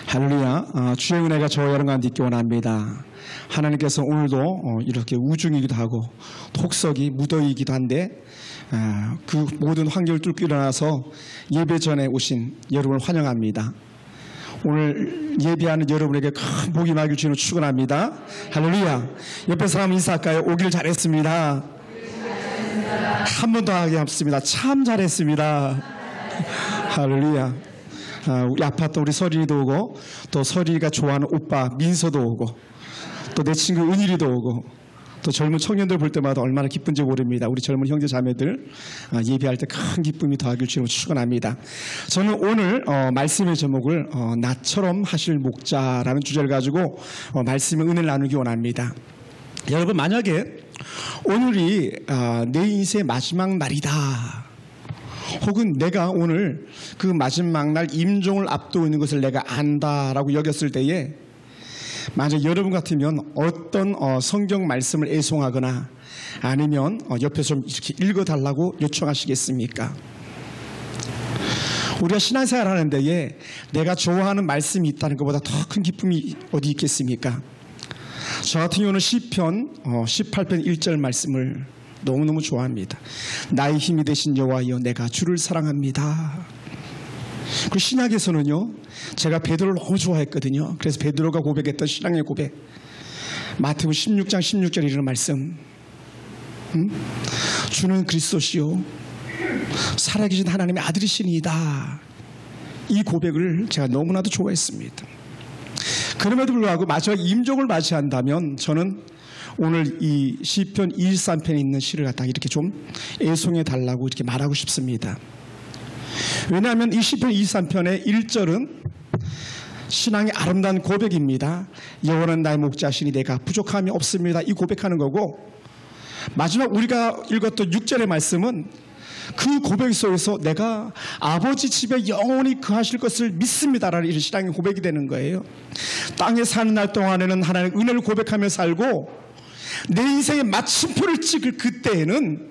할렐루야. 주의 은혜가 저와 여러분과 있기 원합니다. 하나님께서 오늘도 이렇게 우중이기도 하고 혹석이 무더위이기도 한데 그 모든 환경을 뚫고 일어나서 예배 전에 오신 여러분을 환영합니다. 오늘 예배하는 여러분에게 큰 복이 임하길 주로 축원합니다. 할렐루야. 옆에 사람 인사할까요? 오길 잘했습니다. 한 번 더 하게 합습니다. 참 잘했습니다. 할렐루야. 우리 아파트 우리 서린이도 오고, 또 서린이가 좋아하는 오빠 민서도 오고, 또 내 친구 은일이도 오고, 또 젊은 청년들 볼 때마다 얼마나 기쁜지 모릅니다. 우리 젊은 형제 자매들 예배할 때 큰 기쁨이 더하길 주로 축원합니다. 저는 오늘 말씀의 제목을 나처럼 하실 목자라는 주제를 가지고 말씀의 은혜를 나누기 원합니다. 여러분, 만약에 오늘이 내 인생의 마지막 날이다, 혹은 내가 오늘 그 마지막 날 임종을 앞두고 있는 것을 내가 안다라고 여겼을 때에, 만약 여러분 같으면 어떤 성경 말씀을 애송하거나 아니면 옆에서 좀 이렇게 읽어달라고 요청하시겠습니까? 우리가 신앙생활 하는 데에 내가 좋아하는 말씀이 있다는 것보다 더 큰 기쁨이 어디 있겠습니까? 저 같은 경우는 시편 18편 1절 말씀을 너무너무 좋아합니다. 나의 힘이 되신 여호와여, 내가 주를 사랑합니다. 그 신약에서는요, 제가 베드로를 너무 좋아했거든요. 그래서 베드로가 고백했던 신앙의 고백, 마태복음 16장 16절에 이르는 말씀, 주는 그리스도시요 살아계신 하나님의 아들이시니이다. 이 고백을 제가 너무나도 좋아했습니다. 그럼에도 불구하고 마지막 임종을 맞이한다면 저는 오늘 이 시편 23편에 있는 시를 갖다가 이렇게 좀 애송해 달라고 이렇게 말하고 싶습니다. 왜냐하면 이 시편 23편의 1절은 신앙의 아름다운 고백입니다. 여호와는 나의 목자시니 내가 부족함이 없습니다. 이 고백하는 거고, 마지막 우리가 읽었던 6절의 말씀은 그 고백 속에서 내가 아버지 집에 영원히 거하실 것을 믿습니다라는 이런 신앙의 고백이 되는 거예요. 땅에 사는 날 동안에는 하나님의 은혜를 고백하며 살고, 내 인생의 마침표를 찍을 그때에는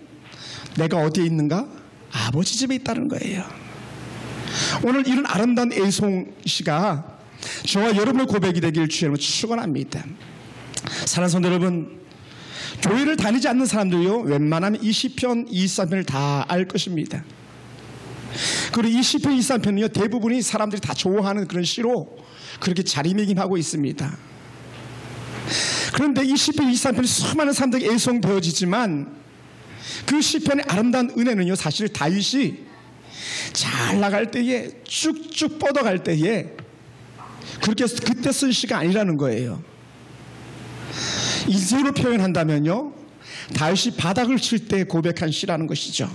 내가 어디에 있는가? 아버지 집에 있다는 거예요. 오늘 이런 아름다운 애송시가 저와 여러분의 고백이 되기를 주님으로 축원합니다. 사랑하는 성도 여러분, 교회를 다니지 않는 사람들요, 웬만하면 이 시편 23편을 다 알 것입니다. 그리고 이 시편 23편은요, 대부분이 사람들이 다 좋아하는 그런 시로 그렇게 자리매김하고 있습니다. 그런데 이 시편 23편이 수많은 사람들에게 애송되어지지만, 그 시편의 아름다운 은혜는요, 사실 다윗이 잘 나갈 때에, 쭉쭉 뻗어갈 때에 그렇게 그때 쓴 시가 아니라는 거예요. 인생으로 표현한다면요, 다윗이 바닥을 칠 때 고백한 시라는 것이죠.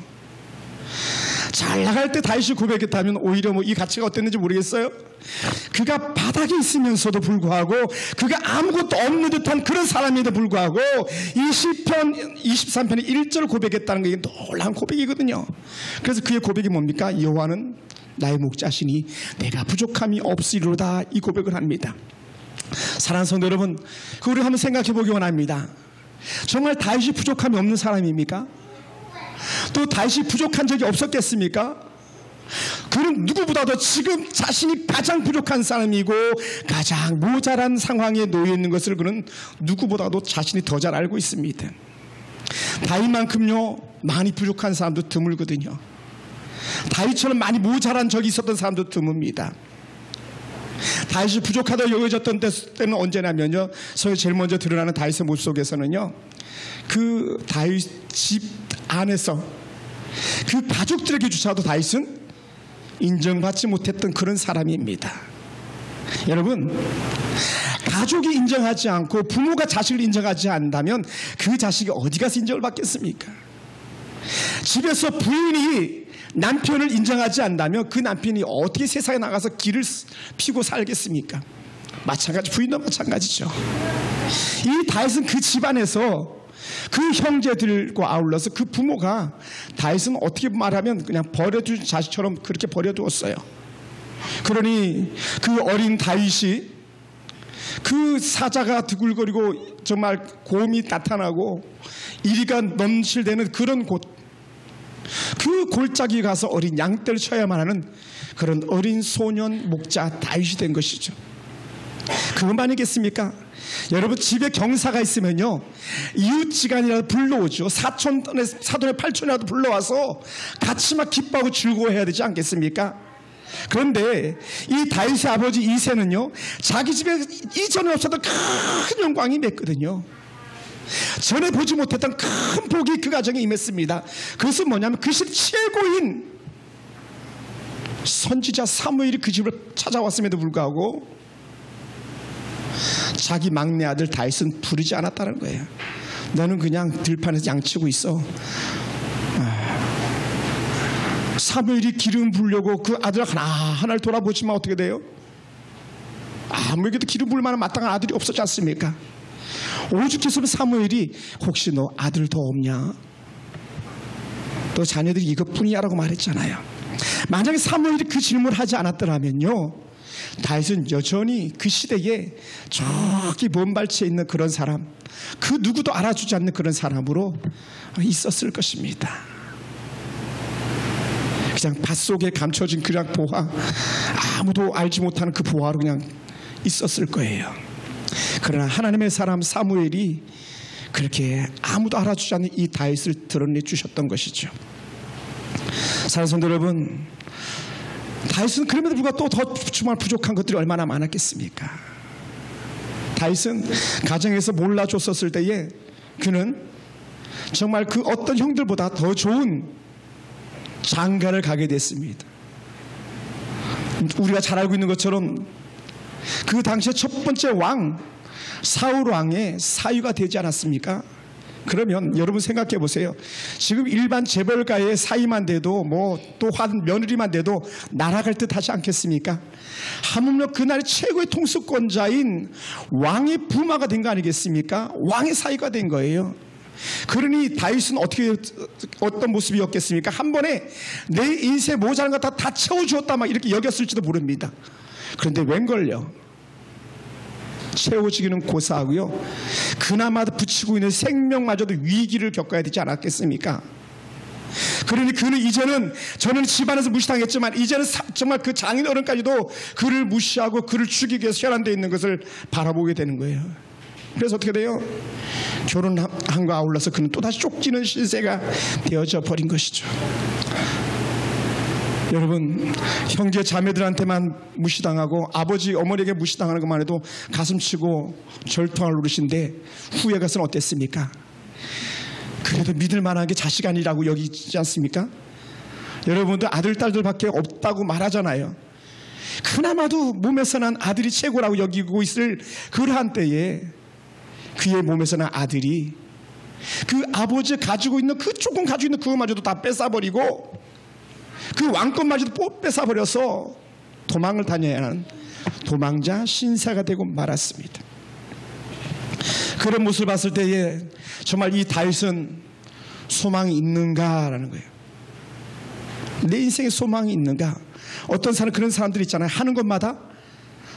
잘 나갈 때 다윗이 고백했다면 오히려 이 가치가 어땠는지 모르겠어요. 그가 바닥에 있으면서도 불구하고, 그가 아무것도 없는 듯한 그런 사람에도 불구하고 이 시편 23편의 1절 고백했다는 게 놀라운 고백이거든요. 그래서 그의 고백이 뭡니까? 여호와는 나의 목자시니 내가 부족함이 없으리로다. 이 고백을 합니다. 사랑하는 성도 여러분, 우리 한번 생각해 보기 원합니다. 정말 다윗이 부족함이 없는 사람입니까? 또 다윗이 부족한 적이 없었겠습니까? 그는 누구보다도 지금 자신이 가장 부족한 사람이고 가장 모자란 상황에 놓여 있는 것을 그는 누구보다도 자신이 더 잘 알고 있습니다. 다윗만큼요, 많이 부족한 사람도 드물거든요. 다윗처럼 많이 모자란 적이 있었던 사람도 드뭅니다. 다윗이 부족하다고 여겨졌던 때는 언제냐면요, 서로 제일 먼저 드러나는 다윗의 모습 속에서는요, 그 다윗 집 안에서 그 가족들에게조차도 다윗은 인정받지 못했던 그런 사람입니다. 여러분, 가족이 인정하지 않고 부모가 자식을 인정하지 않는다면 그 자식이 어디 가서 인정을 받겠습니까? 집에서 부인이 남편을 인정하지 않는다면 그 남편이 어떻게 세상에 나가서 길을 피고 살겠습니까? 마찬가지, 부인도 마찬가지죠. 이 다윗은 그 집안에서 그 형제들과 아울러서 그 부모가 다윗은 어떻게 말하면 그냥 버려둔 자식처럼 그렇게 버려두었어요. 그러니 그 어린 다윗이 그 사자가 드글거리고 정말 곰이 나타나고 이리가 넘실대는 그런 곳, 그 골짜기 가서 어린 양떼를 쳐야만 하는 그런 어린 소년 목자 다윗이 된 것이죠. 그것만이겠습니까? 여러분 집에 경사가 있으면요 이웃지간이라도 불러오죠. 사돈의 팔촌이라도 불러와서 같이 막 기뻐하고 즐거워해야 되지 않겠습니까? 그런데 이 다윗의 아버지 이새는요 자기 집에 이전에 없었던 큰 영광이 맺거든요. 전에 보지 못했던 큰 복이 그 가정에 임했습니다. 그것은 뭐냐면 그 시 최고인 선지자 사무엘이 그 집을 찾아왔음에도 불구하고 자기 막내 아들 다윗은 부르지 않았다는 거예요. 너는 그냥 들판에서 양치고 있어. 사무엘이 기름 부으려고 그 아들 하나를 돌아보지만 어떻게 돼요? 아무에게도 기름 부을 만한 마땅한 아들이 없었지 않습니까? 오죽했으면 사무엘이 혹시 너 아들 더 없냐? 너 자녀들이 이것뿐이야 라고 말했잖아요. 만약에 사무엘이 그 질문을 하지 않았더라면요 다윗은 여전히 그 시대에 저기 먼 발치에 있는 그런 사람, 그 누구도 알아주지 않는 그런 사람으로 있었을 것입니다. 그냥 밭속에 감춰진 그냥 보화, 아무도 알지 못하는 그 보화로 그냥 있었을 거예요. 그러나 하나님의 사람 사무엘이 그렇게 아무도 알아주지 않는 이 다윗을 드러내 주셨던 것이죠. 사랑하는 성도 여러분, 다윗은 그럼에도 불구하고 또 더 정말 부족한 것들이 얼마나 많았겠습니까? 다윗은 가정에서 몰라줬었을 때에 그는 정말 그 어떤 형들보다 더 좋은 장가를 가게 됐습니다. 우리가 잘 알고 있는 것처럼 그 당시에 첫 번째 왕 사울 왕의 사위가 되지 않았습니까? 그러면 여러분 생각해 보세요. 지금 일반 재벌가의 사위만 돼도 뭐 또 한 며느리만 돼도 날아갈 듯 하지 않겠습니까? 하물며 그날의 최고의 통수권자인 왕의 부마가 된 거 아니겠습니까? 왕의 사위가 된 거예요. 그러니 다윗은 어떤 모습이었겠습니까? 한 번에 내 인생 모자란 거 다 채워주었다 막 이렇게 여겼을지도 모릅니다. 그런데 웬걸요? 채워지기는 고사하고요 그나마 붙이고 있는 생명마저도 위기를 겪어야 되지 않았겠습니까? 그러니 그는 이제는 저는 집안에서 무시당했지만 이제는 정말 그 장인어른까지도 그를 무시하고 그를 죽이기 위해서 혈안되어 있는 것을 바라보게 되는 거예요. 그래서 어떻게 돼요? 결혼함과 아울러서 그는 또다시 쫓기는 신세가 되어져 버린 것이죠. 여러분, 형제 자매들한테만 무시당하고 아버지 어머니에게 무시당하는 것만 해도 가슴치고 절통할 노릇인데 후에 가서는 어땠습니까? 그래도 믿을 만한 게 자식 아니라고 여기지 않습니까? 여러분들 아들 딸들밖에 없다고 말하잖아요. 그나마도 몸에서 난 아들이 최고라고 여기고 있을 그러한 때에 그의 몸에서 난 아들이 그 아버지 가지고 있는 그 조금 가지고 있는 그것마저도 다 뺏어버리고 그 왕권마저도 뺏어버려서 도망을 다녀야 하는 도망자 신사가 되고 말았습니다. 그런 모습을 봤을 때에 정말 이 다윗은 소망이 있는가라는 거예요. 내 인생에 소망이 있는가? 어떤 사람 그런 사람들이 있잖아요. 하는 것마다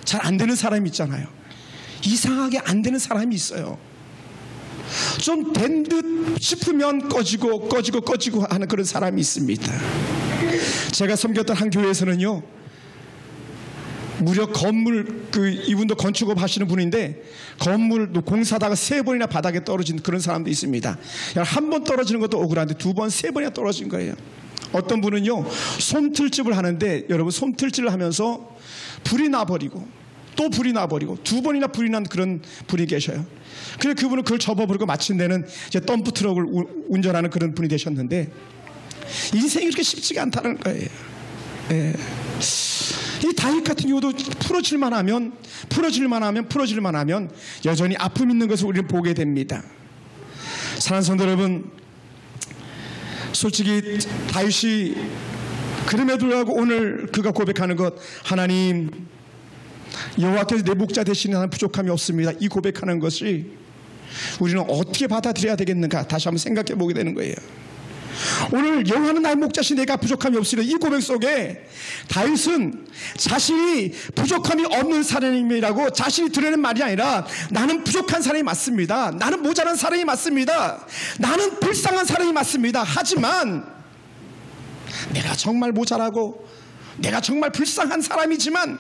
잘 안 되는 사람이 있잖아요. 이상하게 안 되는 사람이 있어요. 좀 된 듯 싶으면 꺼지고 하는 그런 사람이 있습니다. 제가 섬겼던 한 교회에서는요 무려 건물 이분도 건축업 하시는 분인데 건물 공사다가 3번이나 바닥에 떨어진 그런 사람도 있습니다. 한 번 떨어지는 것도 억울한데 2번, 3번이나 떨어진 거예요. 어떤 분은요 솜틀집을 하는데 여러분 솜틀집을 하면서 불이 나버리고 또 불이 나버리고 2번이나 불이 난 그런 분이 계셔요. 그래서 그분은 그걸 접어버리고 마친 데는 이제 덤프 트럭을 운전하는 그런 분이 되셨는데 인생이 그렇게 쉽지가 않다는 거예요. 예. 이 다윗 같은 경우도 풀어질만 하면 여전히 아픔 있는 것을 우리는 보게 됩니다. 사랑하는 성도 여러분, 솔직히 다윗이 그럼에도 불구하고 오늘 그가 고백하는 것, 하나님 여호와께서 내 목자 되시는 한 부족함이 없습니다, 이 고백하는 것이 우리는 어떻게 받아들여야 되겠는가 다시 한번 생각해 보게 되는 거예요. 오늘 여호와는 나의 목자시 내가 부족함이 없으리라, 이 고백 속에 다윗은 자신이 부족함이 없는 사람이라고 자신이 드러낸 말이 아니라 나는 부족한 사람이 맞습니다, 나는 모자란 사람이 맞습니다, 나는 불쌍한 사람이 맞습니다. 하지만 내가 정말 모자라고 내가 정말 불쌍한 사람이지만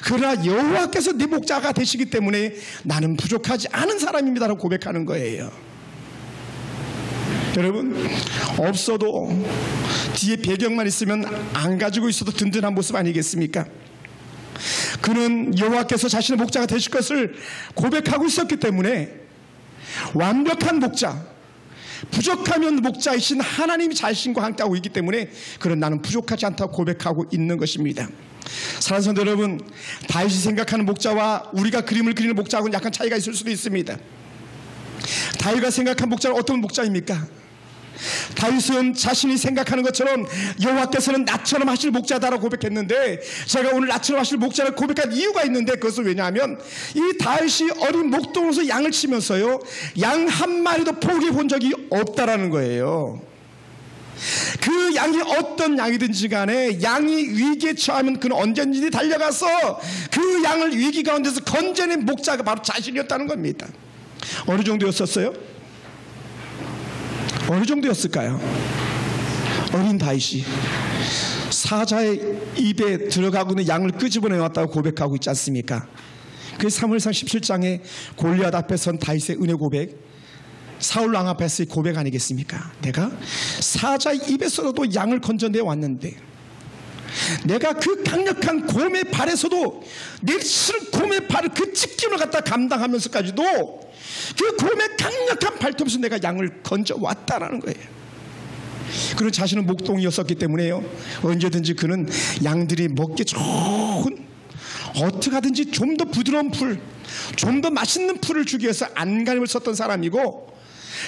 그러나 여호와께서 내 목자가 되시기 때문에 나는 부족하지 않은 사람입니다라고 고백하는 거예요. 여러분, 없어도 뒤에 배경만 있으면 안 가지고 있어도 든든한 모습 아니겠습니까? 그는 여호와께서 자신의 목자가 되실 것을 고백하고 있었기 때문에 완벽한 목자, 부족하면 목자이신 하나님이 자신과 함께하고 있기 때문에 그는 나는 부족하지 않다고 고백하고 있는 것입니다. 사랑하는 성도 여러분, 다윗이 생각하는 목자와 우리가 그림을 그리는 목자하고는 약간 차이가 있을 수도 있습니다. 다윗이 생각한 목자는 어떤 목자입니까? 다윗은 자신이 생각하는 것처럼 여호와께서는 나처럼 하실 목자다라고 고백했는데, 제가 오늘 나처럼 하실 목자를 고백한 이유가 있는데, 그것은 왜냐하면 이 다윗이 어린 목동으로서 양을 치면서요, 양 한 마리도 포기해 본 적이 없다라는 거예요. 그 양이 어떤 양이든지 간에 양이 위기에 처하면 그는 언제든지 달려가서 그 양을 위기 가운데서 건져낸 목자가 바로 자신이었다는 겁니다. 어느 정도였었어요? 어느 정도였을까요? 어린 다윗이 사자의 입에 들어가고 있는 양을 끄집어내왔다고 고백하고 있지 않습니까? 그 사무엘상 17장에 골리앗 앞에 선 다윗의 은혜 고백, 사울 왕 앞에서의 고백 아니겠습니까? 내가 사자의 입에서도 양을 건져내 왔는데, 내가 그 강력한 곰의 발에서도 내 싫은 곰의 발을 그 찢김을 갖다 감당하면서까지도 그 곰의 강력한 발톱에서 내가 양을 건져왔다라는 거예요. 그리고 자신은 목동이었었기 때문에요, 언제든지 그는 양들이 먹기 좋은, 어떻게 하든지 좀 더 부드러운 풀, 좀 더 맛있는 풀을 주기 위해서 안간힘을 썼던 사람이고,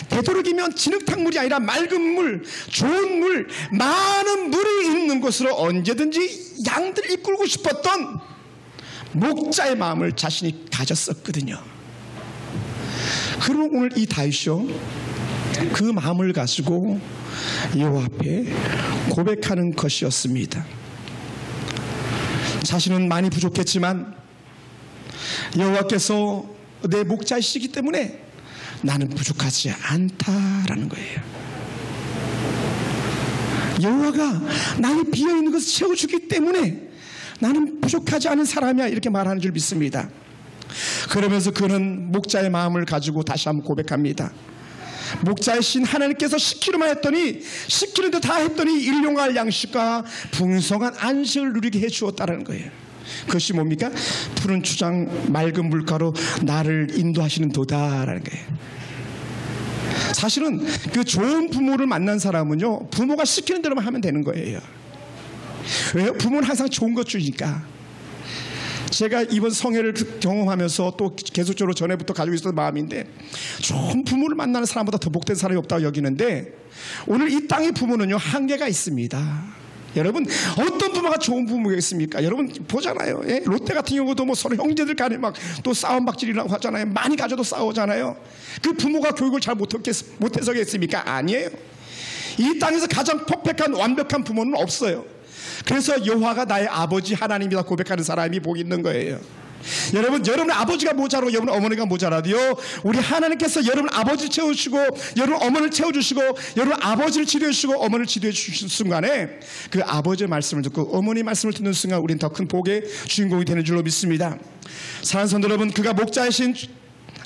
되도록이면 진흙탕물이 아니라 맑은 물, 좋은 물, 많은 물이 있는 곳으로 언제든지 양들을 이끌고 싶었던 목자의 마음을 자신이 가졌었거든요. 그리고 오늘 이 다윗이요, 그 마음을 가지고 여호와 앞에 고백하는 것이었습니다. 자신은 많이 부족했지만 여호와께서 내 목자이시기 때문에 나는 부족하지 않다라는 거예요. 여호와가 나의 비어있는 것을 채워주기 때문에 나는 부족하지 않은 사람이야, 이렇게 말하는 줄 믿습니다. 그러면서 그는 목자의 마음을 가지고 다시 한번 고백합니다. 목자이신 하나님께서 시키기만 했더니, 시키는 데 다 했더니 일용할 양식과 풍성한 안식을 누리게 해주었다는 거예요. 그것이 뭡니까? 푸른 추장 맑은 물가로 나를 인도하시는 도다라는 거예요. 사실은 그 좋은 부모를 만난 사람은요, 부모가 시키는 대로만 하면 되는 거예요. 왜요? 부모는 항상 좋은 것 주니까. 제가 이번 성회를 경험하면서 또 계속적으로 전에부터 가지고 있었던 마음인데, 좋은 부모를 만나는 사람보다 더 복된 사람이 없다고 여기는데, 오늘 이 땅의 부모는요, 한계가 있습니다. 여러분, 어떤 부모가 좋은 부모겠습니까? 여러분 보잖아요. 예? 롯데 같은 경우도 뭐 서로 형제들 간에 막 또 싸움박질이라고 하잖아요. 많이 가져도 싸우잖아요. 그 부모가 교육을 잘 못해서겠습니까? 아니에요. 이 땅에서 가장 퍼펙한 완벽한 부모는 없어요. 그래서 여호와가 나의 아버지 하나님이다 고백하는 사람이 복 있는 거예요. 여러분, 여러분 아버지가 모자라고 여러분 어머니가 모자라도요, 우리 하나님께서 여러분 아버지를 채워주시고 여러분 어머니를 채워주시고 여러분 아버지를 치료해주시고 어머니를 치료해주신 순간에 그 아버지의 말씀을 듣고 어머니 말씀을 듣는 순간 우리는 더 큰 복의 주인공이 되는 줄로 믿습니다. 사랑하는 성도 여러분, 그가 목자이신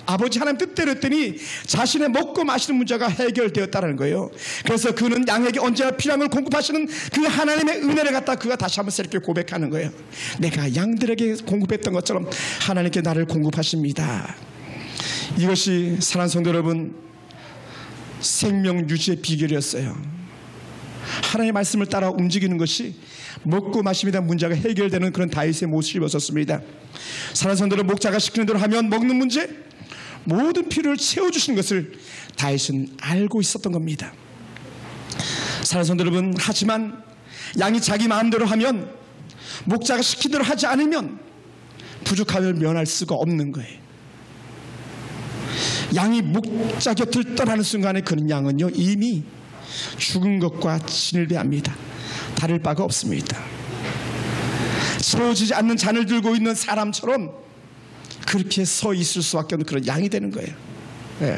아버지 하나님 뜻대로 했더니 자신의 먹고 마시는 문제가 해결되었다는 거예요. 그래서 그는 양에게 언제나 필요한 걸 공급하시는 그 하나님의 은혜를 갖다 그가 다시 한번 새롭게 고백하는 거예요. 내가 양들에게 공급했던 것처럼 하나님께 나를 공급하십니다. 이것이 사랑하는 성도 여러분, 생명 유지의 비결이었어요. 하나님의 말씀을 따라 움직이는 것이 먹고 마심에 대한 문제가 해결되는 그런 다윗의 모습이었습니다. 사랑하는 성도 여러분, 목자가 시키는 대로 하면 먹는 문제, 모든 필요를 채워주시는 것을 다윗은 알고 있었던 겁니다. 사랑하는 성도 여러분, 하지만 양이 자기 마음대로 하면, 목자가 시킨 대로 하지 않으면 부족함을 면할 수가 없는 거예요. 양이 목자 곁을 떠나는 순간에 그는 양은요, 이미 죽은 것과 진일배합니다. 다를 바가 없습니다. 채워지지 않는 잔을 들고 있는 사람처럼 그렇게 서 있을 수밖에 없는 그런 양이 되는 거예요. 예.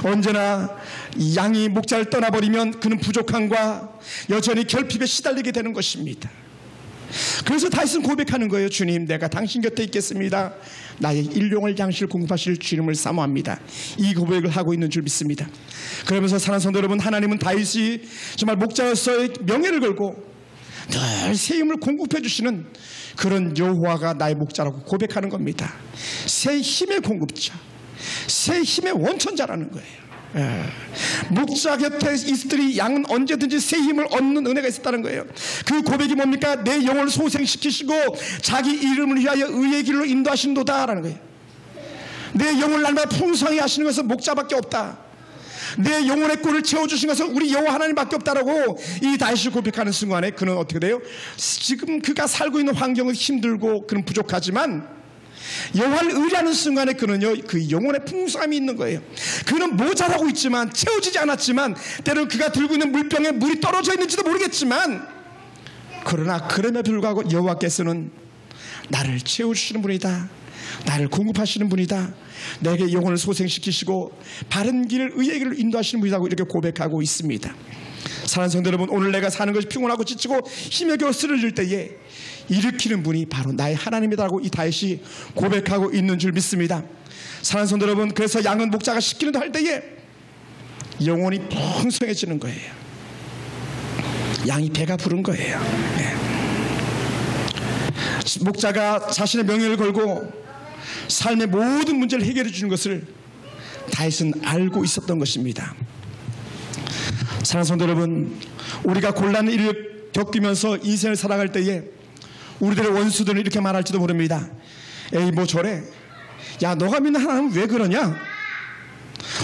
언제나 양이 목자를 떠나버리면 그는 부족함과 여전히 결핍에 시달리게 되는 것입니다. 그래서 다윗은 고백하는 거예요. 주님, 내가 당신 곁에 있겠습니다. 나의 일용할 양식을 공급하실 주님을 사모합니다. 이 고백을 하고 있는 줄 믿습니다. 그러면서 사랑하는 성도 여러분, 하나님은 다윗이 정말 목자로서의 명예를 걸고 늘 새 힘을 공급해 주시는 그런 여호와가 나의 목자라고 고백하는 겁니다. 새 힘의 공급자, 새 힘의 원천자라는 거예요. 목자 곁에 있으리 양은 언제든지 새 힘을 얻는 은혜가 있었다는 거예요. 그 고백이 뭡니까? 내 영혼을 소생시키시고 자기 이름을 위하여 의의 길로 인도하신도다라는 거예요. 내 영혼을 날마다 풍성히 하시는 것은 목자밖에 없다. 내 영혼의 꿀을 채워주신 것은 우리 여호와 하나님밖에 없다라고 이 다윗이 고백하는 순간에 그는 어떻게 돼요? 지금 그가 살고 있는 환경은 힘들고 그는 부족하지만 여호와를 의뢰하는 순간에 그는요, 그 영혼의 풍성함이 있는 거예요. 그는 모자라고 있지만, 채워지지 않았지만, 때로는 그가 들고 있는 물병에 물이 떨어져 있는지도 모르겠지만, 그러나 그럼에도 불구하고 여호와께서는 나를 채워주시는 분이다, 나를 공급하시는 분이다, 내게 영혼을 소생시키시고 바른 길을 의의 길을 인도하시는 분이라고 이렇게 고백하고 있습니다. 사랑하는 성도 여러분, 오늘 내가 사는 것이 피곤하고 지치고 힘에 겨워 쓰러질 때에 일으키는 분이 바로 나의 하나님이라고 이 다윗이 고백하고 있는 줄 믿습니다. 사랑하는 성도 여러분, 그래서 양은 목자가 시키는 할 때에 영혼이 풍성해지는 거예요. 양이 배가 부른 거예요. 목자가 자신의 명예를 걸고 삶의 모든 문제를 해결해 주는 것을 다윗은 알고 있었던 것입니다. 사랑하는 성도 여러분, 우리가 곤란한 일을 겪으면서 인생을 살아갈 때에 우리들의 원수들은 이렇게 말할지도 모릅니다. 에이, 뭐 저래? 야, 너가 믿는 하나님은 왜 그러냐?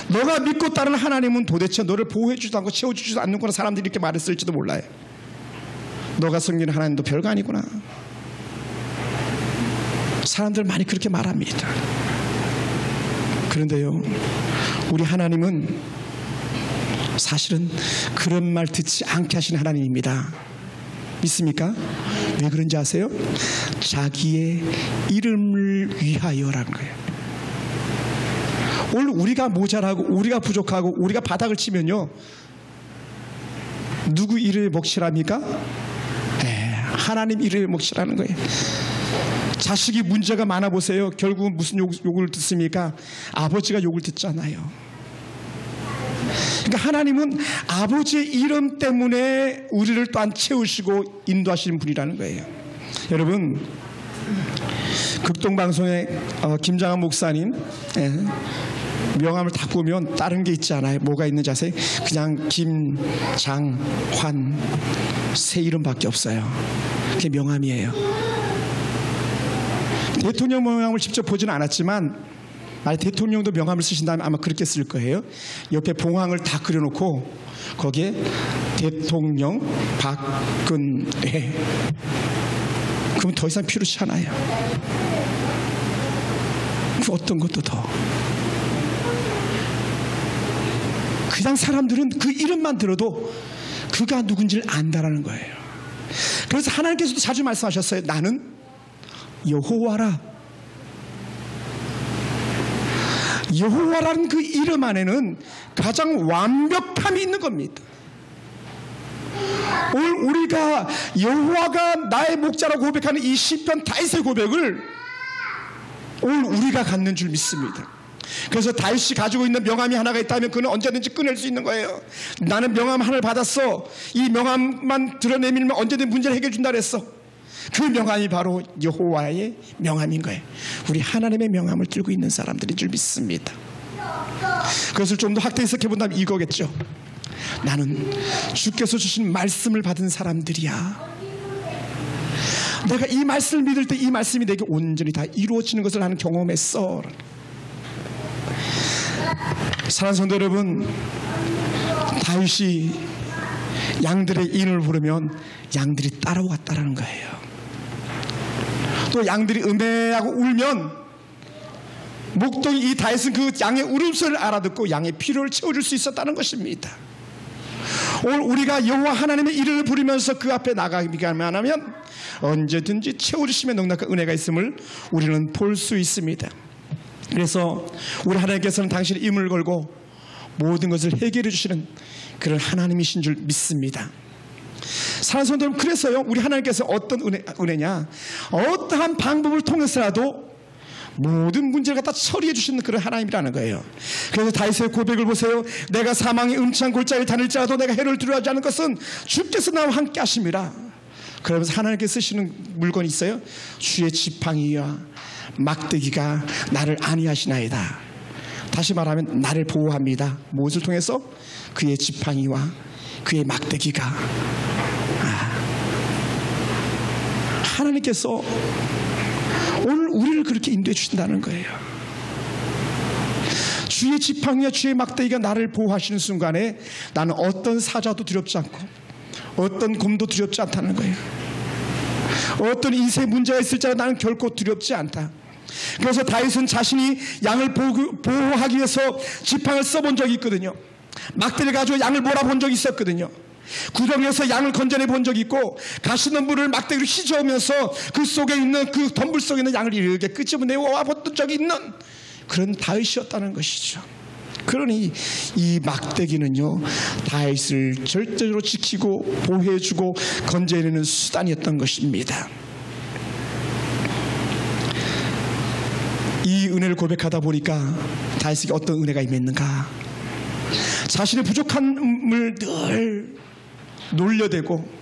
너가 믿고 따르는 하나님은 도대체 너를 보호해 주지도 않고 채워주지도 않는구나. 사람들이 이렇게 말했을지도 몰라요. 너가 섬기는 하나님도 별거 아니구나. 사람들 많이 그렇게 말합니다. 그런데요, 우리 하나님은 사실은 그런 말 듣지 않게 하시는 하나님입니다. 믿습니까? 왜 그런지 아세요? 자기의 이름을 위하여라는 거예요. 오늘 우리가 모자라고 우리가 부족하고 우리가 바닥을 치면요, 누구 이름에 먹칠합니까? 하나님 이름에 먹칠하는 거예요. 자식이 문제가 많아 보세요. 결국은 무슨 욕을 듣습니까? 아버지가 욕을 듣잖아요. 그러니까 하나님은 아버지의 이름 때문에 우리를 또한 채우시고 인도하시는 분이라는 거예요. 여러분, 극동방송의 김장한 목사님 명함을 딱 보면 다른 게 있지 않아요. 뭐가 있는지 아세요? 그냥 김장환 세 이름밖에 없어요. 그게 명함이에요. 대통령 명함을 직접 보지는 않았지만 만약 대통령도 명함을 쓰신다면 아마 그렇게 쓸 거예요. 옆에 봉황을 다 그려놓고 거기에 대통령 박근혜, 그럼 더 이상 필요치 않아요. 그 어떤 것도 더. 그냥 사람들은 그 이름만 들어도 그가 누군지를 안다라는 거예요. 그래서 하나님께서도 자주 말씀하셨어요. 나는 여호와라. 여호와라는 그 이름 안에는 가장 완벽함이 있는 겁니다. 오늘 우리가 여호와가 나의 목자라고 고백하는 이 시편 다윗의 고백을 오늘 우리가 갖는 줄 믿습니다. 그래서 다윗이 가지고 있는 명함이 하나가 있다면 그는 언제든지 꺼낼 수 있는 거예요. 나는 명함 하나를 받았어. 이 명함만 드러내밀면 언제든 문제를 해결해 준다 그랬어. 그 명함이 바로 여호와의 명함인 거예요. 우리 하나님의 명함을 들고 있는 사람들인 줄 믿습니다. 그것을 좀 더 확대 해석해 본다면 이거겠죠. 나는 주께서 주신 말씀을 받은 사람들이야. 내가 이 말씀을 믿을 때 이 말씀이 내게 온전히 다 이루어지는 것을 나는 경험했어. 사랑하는 성도 여러분, 다윗이 양들의 인을 부르면 양들이 따라왔다라는 거예요. 또 양들이 음해하고 울면 목동이 이 다윗은 그 양의 울음소리를 알아듣고 양의 필요를 채워줄 수 있었다는 것입니다. 오늘 우리가 여호와 하나님의 이름을 부르면서 그 앞에 나가기만 하면 언제든지 채워주심의 넉넉한 은혜가 있음을 우리는 볼 수 있습니다. 그래서 우리 하나님께서는 당신의 이름을 걸고 모든 것을 해결해 주시는 그런 하나님이신 줄 믿습니다. 사랑하는 성도 여러분, 그래서요 우리 하나님께서 어떤 은혜냐, 어떠한 방법을 통해서라도 모든 문제를 갖다 처리해 주시는 그런 하나님이라는 거예요. 그래서 다윗의 고백을 보세요. 내가 사망의 음침한 골짜기를 다닐지라도 내가 해를 두려워하지 않을 것은 주께서 나와 함께 하심이라. 그러면서 하나님께서 쓰시는 물건이 있어요. 주의 지팡이와 막대기가 나를 안위하시나이다. 다시 말하면 나를 보호합니다. 무엇을 통해서? 그의 지팡이와 그의 막대기가. 하나님께서 오늘 우리를 그렇게 인도해 주신다는 거예요. 주의 지팡이와 주의 막대기가 나를 보호하시는 순간에 나는 어떤 사자도 두렵지 않고 어떤 곰도 두렵지 않다는 거예요. 어떤 인생에 문제가 있을지라도 나는 결코 두렵지 않다. 그래서 다윗은 자신이 양을 보호하기 위해서 지팡이를 써본 적이 있거든요. 막대를 가지고 양을 몰아본 적이 있었거든요. 구덩이에서 양을 건져내 본 적이 있고 가시는 물을 막대기로 휘저으면서 그 속에 있는 그 덤불 속에 있는 양을 이렇게 끄집어내와 본 적이 있는 그런 다윗이었다는 것이죠. 그러니 이 막대기는요 다윗을 절대로 지키고 보호해주고 건져내는 수단이었던 것입니다. 이 은혜를 고백하다 보니까 다윗에게 어떤 은혜가 임했는가? 자신의 부족함을 늘 놀려대고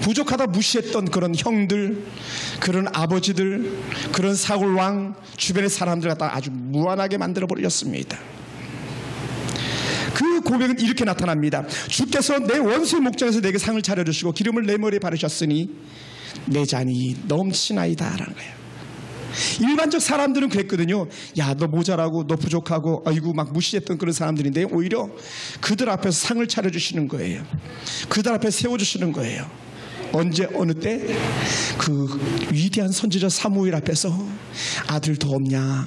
부족하다 무시했던 그런 형들, 그런 아버지들, 그런 사울왕 주변의 사람들 갖다 아주 무한하게 만들어 버렸습니다. 그 고백은 이렇게 나타납니다. 주께서 내 원수의 목전에서 내게 상을 차려주시고 기름을 내 머리에 바르셨으니 내 잔이 넘치나이다 라는 거예요. 일반적 사람들은 그랬거든요. 야, 너 모자라고 너 부족하고 아이고 막 무시했던 그런 사람들인데 오히려 그들 앞에서 상을 차려주시는 거예요. 그들 앞에 세워주시는 거예요. 언제 어느 때? 그 위대한 선지자 사무엘 앞에서 아들 더 없냐?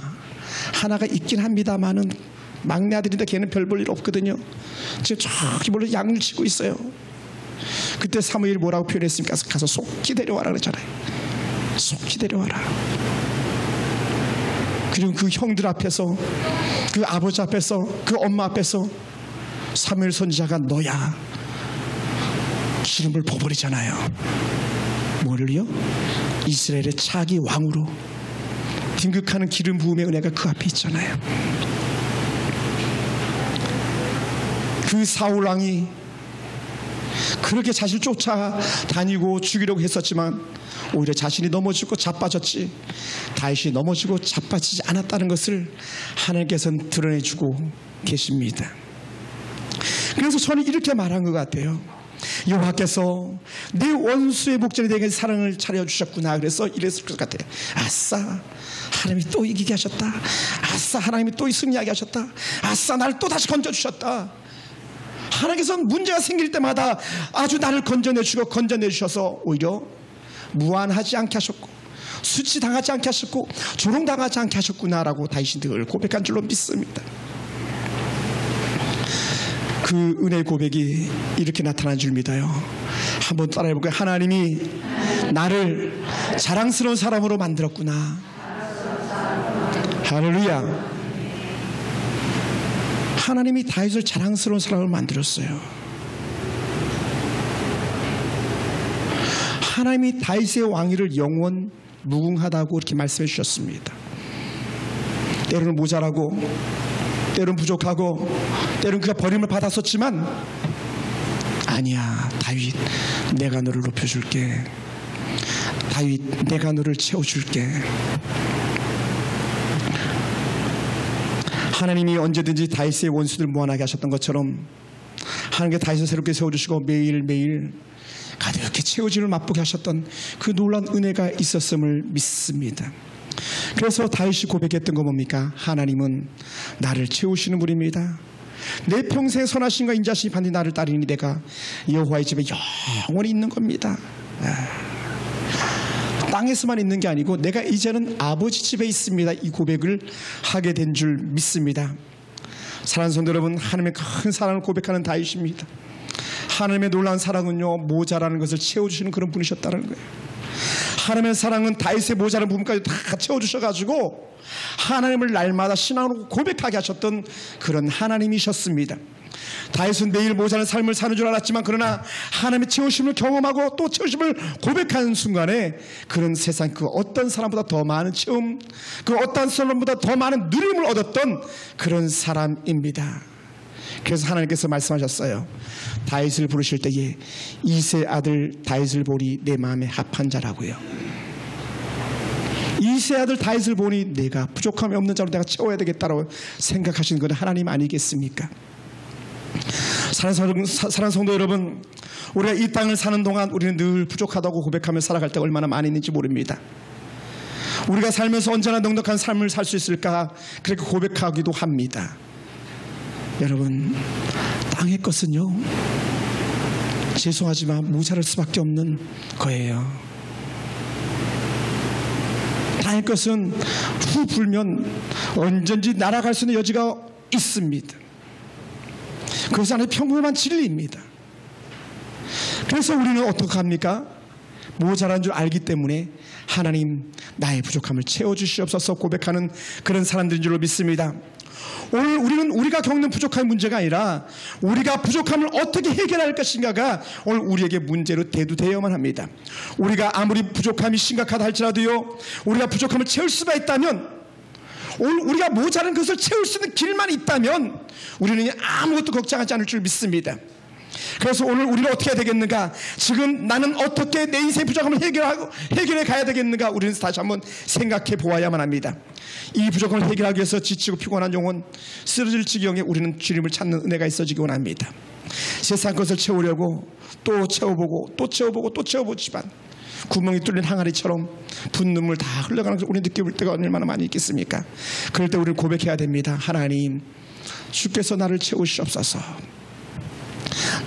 하나가 있긴 합니다만은 막내 아들인데 걔는 별 볼 일 없거든요. 지금 저기 몰래 양을 치고 있어요. 그때 사무엘이 뭐라고 표현했습니까? 가서 속히 데려와라 그랬잖아요. 속히 데려와라. 그리고 그 형들 앞에서, 그 아버지 앞에서, 그 엄마 앞에서 사무엘 선지자가 너야 기름을 부어버리잖아요. 뭐를요? 이스라엘의 차기 왕으로 등극하는 기름 부음의 은혜가 그 앞에 있잖아요. 그 사울 왕이 그렇게 자신을 쫓아다니고 죽이려고 했었지만 오히려 자신이 넘어지고 자빠졌지 다윗이 넘어지고 자빠지지 않았다는 것을 하나님께서는 드러내주고 계십니다. 그래서 저는 이렇게 말한 것 같아요. 여호와께서 내 원수의 목전에 내게 사랑을 차려주셨구나. 그래서 이랬을 것 같아요. 아싸, 하나님이 또 이기게 하셨다. 아싸, 하나님이 또 승리하게 하셨다. 아싸, 나를 또 다시 건져주셨다. 하나님께서는 문제가 생길 때마다 아주 나를 건져내주시고 건져내주셔서 오히려 무한하지 않게 하셨고 수치당하지 않게 하셨고 조롱당하지 않게 하셨구나라고 다윗이 늘 고백한 줄로 믿습니다. 그 은혜의 고백이 이렇게 나타난 줄 믿어요. 한번 따라해볼까요? 하나님이 나를 자랑스러운 사람으로 만들었구나. 할렐루야. 하나님이 다윗을 자랑스러운 사람으로 만들었어요. 하나님이 다윗의 왕위를 영원 무궁하다고 이렇게 말씀해 주셨습니다. 때로는 모자라고, 때로는 부족하고, 때로는 그가 버림을 받았었지만 아니야, 다윗 내가 너를 높여줄게. 다윗 내가 너를 채워줄게. 하나님이 언제든지 다윗의 원수들 무한하게 하셨던 것처럼 하나님께 다윗을 새롭게 세워주시고 매일매일 가득히 채워짐을 맛보게 하셨던 그 놀라운 은혜가 있었음을 믿습니다. 그래서 다윗이 고백했던 거 뭡니까? 하나님은 나를 채우시는 분입니다. 내 평생 선하심과 인자심이 반드시 나를 따르니 내가 여호와의 집에 영원히 있는 겁니다. 땅에서만 있는 게 아니고 내가 이제는 아버지 집에 있습니다. 이 고백을 하게 된 줄 믿습니다. 사랑하는 성도 여러분, 하나님의 큰 사랑을 고백하는 다윗입니다. 하나님의 놀라운 사랑은요 모자라는 것을 채워주시는 그런 분이셨다는 거예요. 하나님의 사랑은 다윗의 모자란 부분까지 다 채워주셔가지고 하나님을 날마다 신앙으로 고백하게 하셨던 그런 하나님이셨습니다. 다윗은 매일 모자란 삶을 사는 줄 알았지만 그러나 하나님의 채우심을 경험하고 또 채우심을 고백하는 순간에 그런 세상 그 어떤 사람보다 더 많은 채움, 그 어떤 사람보다 더 많은 누림을 얻었던 그런 사람입니다. 그래서 하나님께서 말씀하셨어요. 다윗을 부르실 때에 이새 아들 다윗을 보니 내 마음에 합한 자라고요. 이새 아들 다윗을 보니 내가 부족함이 없는 자로 내가 채워야 되겠다고 생각하시는 건 하나님 아니겠습니까? 사랑하는 성도 여러분, 우리가 이 땅을 사는 동안 우리는 늘 부족하다고 고백하며 살아갈 때가 얼마나 많이 있는지 모릅니다. 우리가 살면서 언제나 넉넉한 삶을 살 수 있을까 그렇게 고백하기도 합니다. 여러분, 땅의 것은요 죄송하지만 모자랄 수밖에 없는 거예요. 땅의 것은 후 불면 언제든지 날아갈 수 있는 여지가 있습니다. 그것이 안에 평범한 진리입니다. 그래서 우리는 어떻게 합니까? 모자란 줄 알기 때문에 하나님 나의 부족함을 채워주시옵소서 고백하는 그런 사람들인 줄로 믿습니다. 오늘 우리는 우리가 겪는 부족한 문제가 아니라 우리가 부족함을 어떻게 해결할 것인가가 오늘 우리에게 문제로 대두되어야만 합니다. 우리가 아무리 부족함이 심각하다 할지라도요, 우리가 부족함을 채울 수가 있다면, 오늘 우리가 모자란 것을 채울 수 있는 길만 있다면 우리는 아무것도 걱정하지 않을 줄 믿습니다. 그래서 오늘 우리는 어떻게 해야 되겠는가? 지금 나는 어떻게 내 인생의 부족함을 해결해 가야 되겠는가? 우리는 다시 한번 생각해 보아야만 합니다. 이 부족함을 해결하기 위해서 지치고 피곤한 영혼 쓰러질 지경에 우리는 주님을 찾는 은혜가 있어지기 원합니다. 세상 것을 채우려고 또 채워보고 또 채워보고 또 채워보지만 구멍이 뚫린 항아리처럼 분눈물 다 흘러가는 것을 우리 느껴볼 때가 얼마나 많이 있겠습니까? 그럴 때 우리는 고백해야 됩니다. 하나님, 주께서 나를 채우시옵소서.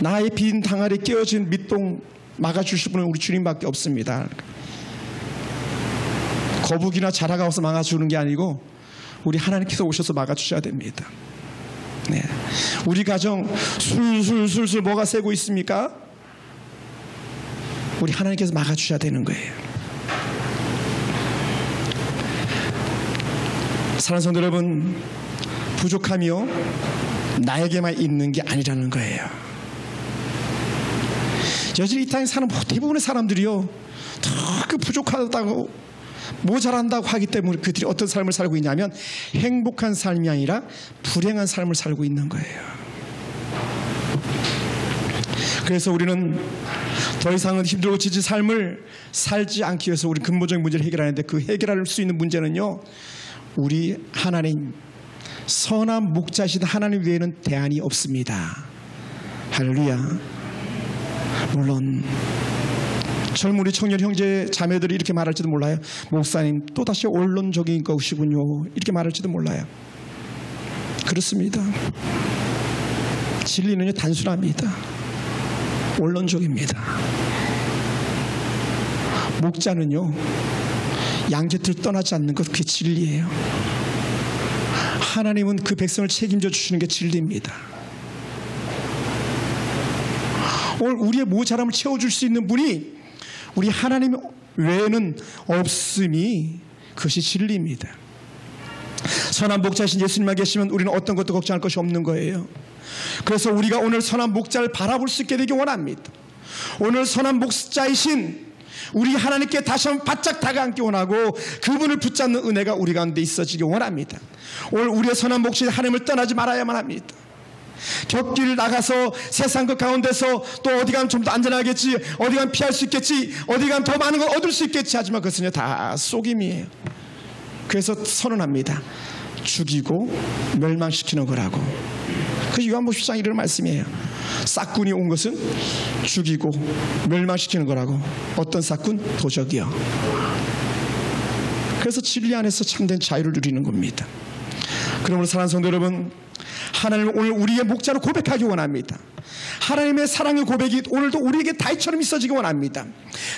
나의 빈 항아리 깨어진 밑동 막아주실 분은 우리 주님밖에 없습니다. 거북이나 자라가 와서 막아주는 게 아니고 우리 하나님께서 오셔서 막아주셔야 됩니다. 네. 우리 가정 술술 뭐가 새고 있습니까? 우리 하나님께서 막아주셔야 되는 거예요. 사랑하는 성도 여러분, 부족함이요 나에게만 있는 게 아니라는 거예요. 여전히 이 땅에 사는 대부분의 사람들이요 다 그 부족하다고 모자란다고 하기 때문에 그들이 어떤 삶을 살고 있냐면 행복한 삶이 아니라 불행한 삶을 살고 있는 거예요. 그래서 우리는 더 이상은 힘들고 지친 삶을 살지 않기 위해서 우리 근본적인 문제를 해결하는데, 그 해결할 수 있는 문제는요 우리 하나님 선한 목자이신 하나님 외에는 대안이 없습니다. 할렐루야. 물론 젊은 우리 청년 형제 자매들이 이렇게 말할지도 몰라요. 목사님 또다시 원론적인 것이군요, 이렇게 말할지도 몰라요. 그렇습니다. 진리는요 단순합니다. 원론적입니다. 목자는요 양곁을 떠나지 않는 것, 그게 진리예요. 하나님은 그 백성을 책임져 주시는 게 진리입니다. 오늘 우리의 모자람을 채워줄 수 있는 분이 우리 하나님 외에는 없음이, 그것이 진리입니다. 선한 목자이신 예수님만 계시면 우리는 어떤 것도 걱정할 것이 없는 거예요. 그래서 우리가 오늘 선한 목자를 바라볼 수 있게 되기 원합니다. 오늘 선한 목자이신 우리 하나님께 다시 한번 바짝 다가앉기 원하고 그분을 붙잡는 은혜가 우리 가운데 있어지기 원합니다. 오늘 우리의 선한 목자인 하나님을 떠나지 말아야만 합니다. 곁길 나가서 세상 그 가운데서 또 어디 가면 좀 더 안전하겠지, 어디 가면 피할 수 있겠지, 어디 가면 더 많은 걸 얻을 수 있겠지 하지만 그것은 다 속임이에요. 그래서 선언합니다. 죽이고 멸망시키는 거라고. 그 요한복음 10장 이런 말씀이에요. 싹군이 온 것은 죽이고 멸망시키는 거라고. 어떤 싹군? 도적이요. 그래서 진리 안에서 참된 자유를 누리는 겁니다. 그러므로 사랑하는 성도 여러분, 하나님은 오늘 우리의 목자로 고백하기 원합니다. 하나님의 사랑의 고백이 오늘도 우리에게 다윗처럼 있어지기 원합니다.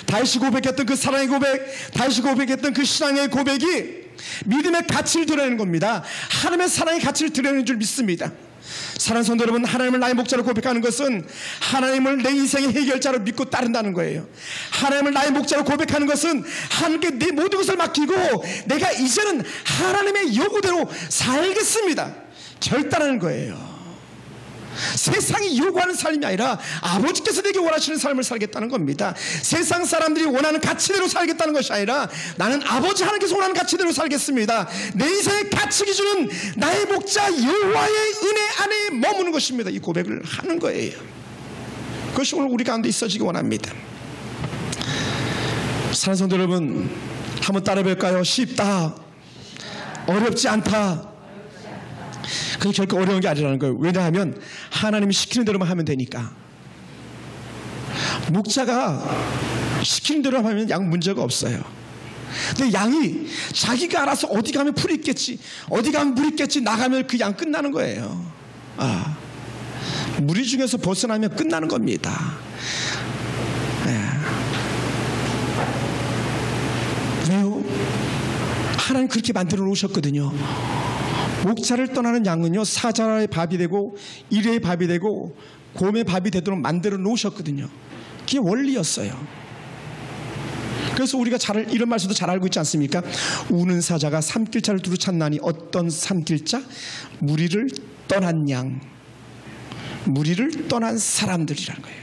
다윗이 고백했던 그 사랑의 고백, 다윗이 고백했던 그 신앙의 고백이 믿음의 가치를 드러내는 겁니다. 하나님의 사랑의 가치를 드러내는 줄 믿습니다. 사랑하는 성도 여러분, 하나님을 나의 목자로 고백하는 것은 하나님을 내 인생의 해결자로 믿고 따른다는 거예요. 하나님을 나의 목자로 고백하는 것은 하나님께 내 모든 것을 맡기고 내가 이제는 하나님의 요구대로 살겠습니다, 결단하는 거예요. 세상이 요구하는 삶이 아니라 아버지께서 내게 원하시는 삶을 살겠다는 겁니다. 세상 사람들이 원하는 가치대로 살겠다는 것이 아니라 나는 아버지 하나님께서 원하는 가치대로 살겠습니다. 내 인생의 가치 기준은 나의 목자 여호와의 은혜 안에 머무는 것입니다. 이 고백을 하는 거예요. 그것이 오늘 우리 가운데 있어지기 원합니다. 사랑하는 성도 여러분, 한번 따라해볼까요? 쉽다, 어렵지 않다. 그게 결코 어려운 게 아니라는 거예요. 왜냐하면 하나님이 시키는 대로만 하면 되니까. 목자가 시키는 대로 하면 양 문제가 없어요. 근데 양이 자기가 알아서 어디 가면 풀이 있겠지, 어디 가면 물 있겠지, 나가면 그 양 끝나는 거예요. 무리 중에서 벗어나면 끝나는 겁니다. 왜요? 하나님 그렇게 만들어 놓으셨거든요. 목자를 떠나는 양은요, 사자의 밥이 되고 이레의 밥이 되고 곰의 밥이 되도록 만들어 놓으셨거든요. 그게 원리였어요. 그래서 우리가 이런 말씀도 잘 알고 있지 않습니까? 우는 사자가 삼킬자를 두루 찾나니 어떤 삼킬자? 무리를 떠난 양, 무리를 떠난 사람들이라는 거예요.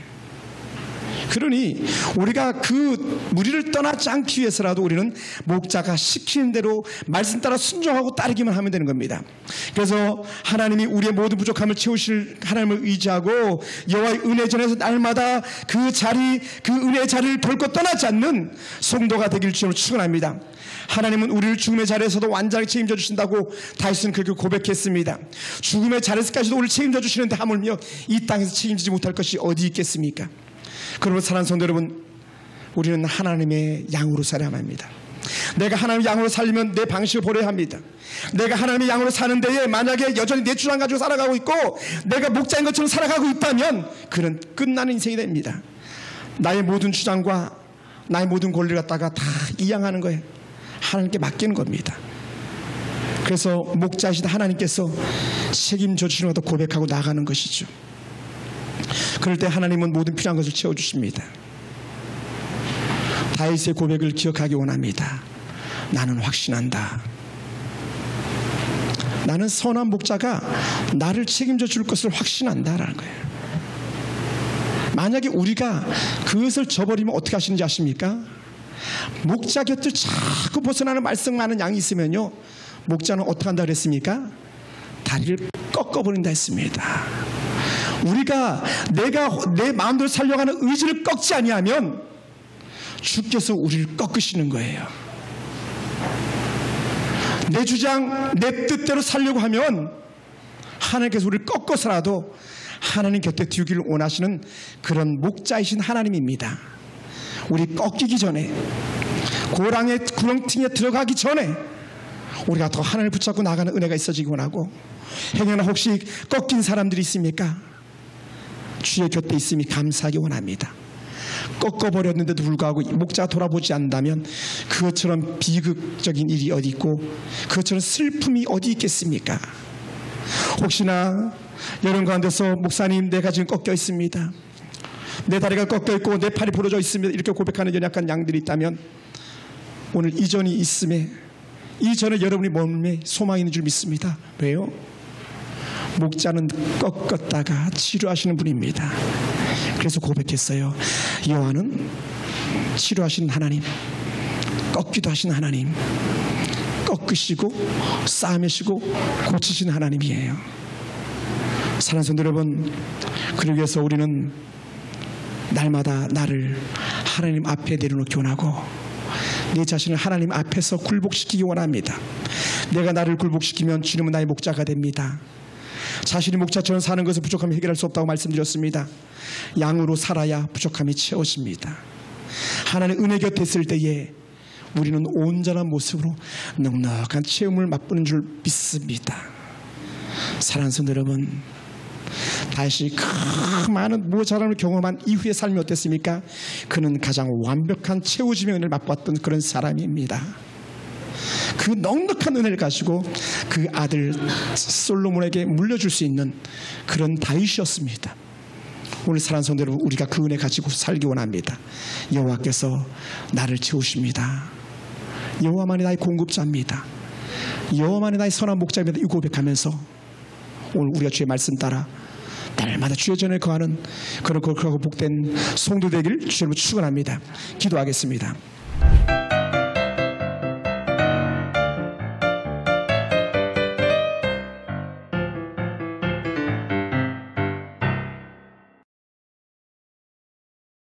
그러니 우리가 그 무리를 떠나지 않기 위해서라도 우리는 목자가 시키는 대로 말씀 따라 순종하고 따르기만 하면 되는 겁니다. 그래서 하나님이 우리의 모든 부족함을 채우실 하나님을 의지하고 여호와의 은혜전에서 날마다 그 자리, 그 은혜의 자리를 결코 떠나지 않는 성도가 되길 주님으로 축원합니다. 하나님은 우리를 죽음의 자리에서도 완전하게 책임져 주신다고 다윗은 그렇게 고백했습니다. 죽음의 자리에서까지도 우리를 책임져 주시는데 하물며 이 땅에서 책임지지 못할 것이 어디 있겠습니까? 그러므로 사랑하는 성도 여러분, 우리는 하나님의 양으로 살아야 합니다. 내가 하나님의 양으로 살려면 내 방식을 버려야 합니다. 내가 하나님의 양으로 사는 데에 만약에 여전히 내 주장 가지고 살아가고 있고 내가 목자인 것처럼 살아가고 있다면 그는 끝나는 인생이 됩니다. 나의 모든 주장과 나의 모든 권리를 갖다가 다 이양하는 거예요. 하나님께 맡기는 겁니다. 그래서 목자이신 하나님께서 책임져 주시는 것도 고백하고 나가는 것이죠. 그럴 때 하나님은 모든 필요한 것을 채워주십니다. 다윗의 고백을 기억하기 원합니다. 나는 확신한다. 나는 선한 목자가 나를 책임져 줄 것을 확신한다라는 거예요. 만약에 우리가 그것을 저버리면 어떻게 하시는지 아십니까? 목자 곁을 자꾸 벗어나는 말썽 많은 양이 있으면요, 목자는 어떻게 한다 그랬습니까? 다리를 꺾어버린다 했습니다. 우리가 내가 내 마음대로 살려가는 의지를 꺾지 아니하면 주께서 우리를 꺾으시는 거예요. 내 주장, 내 뜻대로 살려고 하면 하나님께서 우리를 꺾어서라도 하나님 곁에 두기를 원하시는 그런 목자이신 하나님입니다. 우리 꺾이기 전에, 고랑의 구렁텅이에 들어가기 전에 우리가 더 하나님을 붙잡고 나가는 은혜가 있어지기 원하고, 행여나 혹시 꺾인 사람들이 있습니까? 주의 곁에 있음이 감사하기 원합니다. 꺾어버렸는데도 불구하고 목자가 돌아보지 않는다면 그것처럼 비극적인 일이 어디 있고 그것처럼 슬픔이 어디 있겠습니까? 혹시나 여러분 가운데서 목사님, 내가 지금 꺾여 있습니다, 내 다리가 꺾여 있고 내 팔이 부러져 있습니다, 이렇게 고백하는 연약한 양들이 있다면 오늘 이전이 있음에, 이전에 여러분이 몸에 소망이 있는 줄 믿습니다. 왜요? 목자는 꺾었다가 치료하시는 분입니다. 그래서 고백했어요. 여호와는 치료하시는 하나님, 꺾기도 하시는 하나님, 꺾으시고 싸매시고 고치시는 하나님이에요. 사랑하는 성도 여러분, 그러기 위해서 우리는 날마다 나를 하나님 앞에 내려놓기 원하고 내 자신을 하나님 앞에서 굴복시키기 원합니다. 내가 나를 굴복시키면 주님은 나의 목자가 됩니다. 자신이 목자처럼 사는 것을 부족함이 해결할 수 없다고 말씀드렸습니다. 양으로 살아야 부족함이 채워집니다. 하나님 은혜 곁에 있을 때에 우리는 온전한 모습으로 넉넉한 체험을 맛보는 줄 믿습니다. 사랑하는 성도 여러분, 다시 그 많은 모자람을 경험한 이후의 삶이 어땠습니까? 그는 가장 완벽한 채워짐의 은혜를 맛보았던 그런 사람입니다. 그 넉넉한 은혜를 가지고 그 아들 솔로몬에게 물려줄 수 있는 그런 다윗이었습니다. 오늘 사랑하는 성도 여러분, 우리가 그 은혜 가지고 살기 원합니다. 여호와께서 나를 채우십니다. 여호와만이 나의 공급자입니다. 여호와만이 나의 선한 목자입니다. 이 고백하면서 오늘 우리가 주의 말씀 따라 날마다 주의 전에 거하는 그런 거룩하고 복된 성도 되기를 주님으로 축원합니다. 기도하겠습니다.